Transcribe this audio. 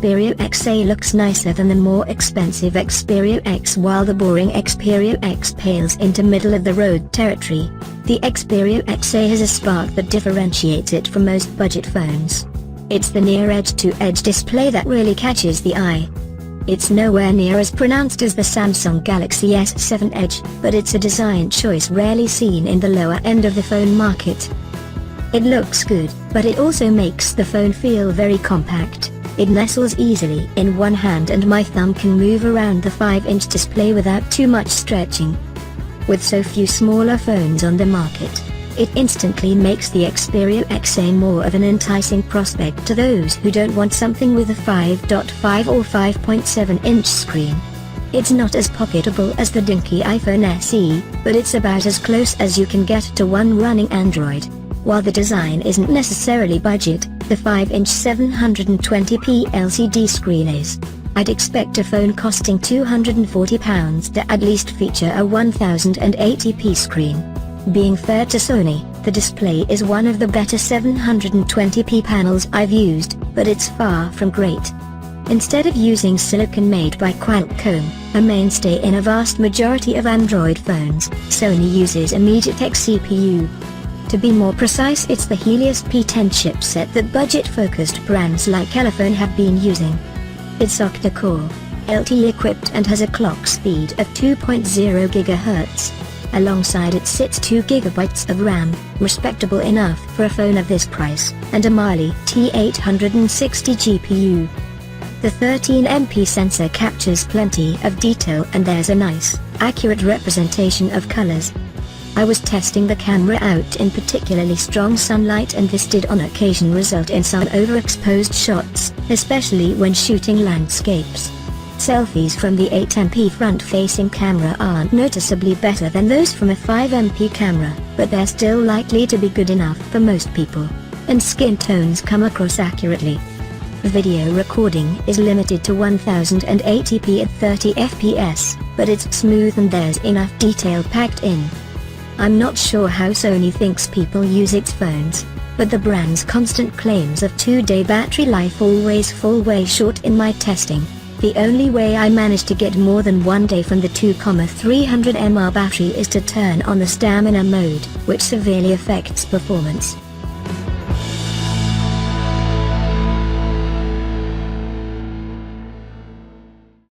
Xperia XA looks nicer than the more expensive Xperia X, while the boring Xperia X pales into middle-of-the-road territory. The Xperia XA has a spark that differentiates it from most budget phones. It's the near edge-to-edge display that really catches the eye. It's nowhere near as pronounced as the Samsung Galaxy S7 Edge, but it's a design choice rarely seen in the lower end of the phone market. It looks good, but it also makes the phone feel very compact. It nestles easily in one hand and my thumb can move around the 5-inch display without too much stretching. With so few smaller phones on the market, it instantly makes the Xperia XA more of an enticing prospect to those who don't want something with a 5.5 or 5.7-inch screen. It's not as pocketable as the dinky iPhone SE, but it's about as close as you can get to one running Android. While the design isn't necessarily budget, the 5-inch 720p LCD screen is. I'd expect a phone costing £240 to at least feature a 1080p screen. Being fair to Sony, the display is one of the better 720p panels I've used, but it's far from great. Instead of using silicon made by Qualcomm, a mainstay in a vast majority of Android phones, Sony uses immediate X CPU. To be more precise, it's the Helios P10 chipset that budget-focused brands like Elephone have been using. It's octa-core, LTE equipped and has a clock speed of 2.0 GHz. Alongside it sits 2 GB of RAM, respectable enough for a phone of this price, and a Mali T860 GPU. The 13MP sensor captures plenty of detail and there's a nice, accurate representation of colors. I was testing the camera out in particularly strong sunlight and this did on occasion result in some overexposed shots, especially when shooting landscapes. Selfies from the 8MP front-facing camera aren't noticeably better than those from a 5MP camera, but they're still likely to be good enough for most people. And skin tones come across accurately. Video recording is limited to 1080p at 30 fps, but it's smooth and there's enough detail packed in. I'm not sure how Sony thinks people use its phones, but the brand's constant claims of 2-day battery life always fall way short in my testing. The only way I manage to get more than 1 day from the 2,300 mAh battery is to turn on the stamina mode, which severely affects performance.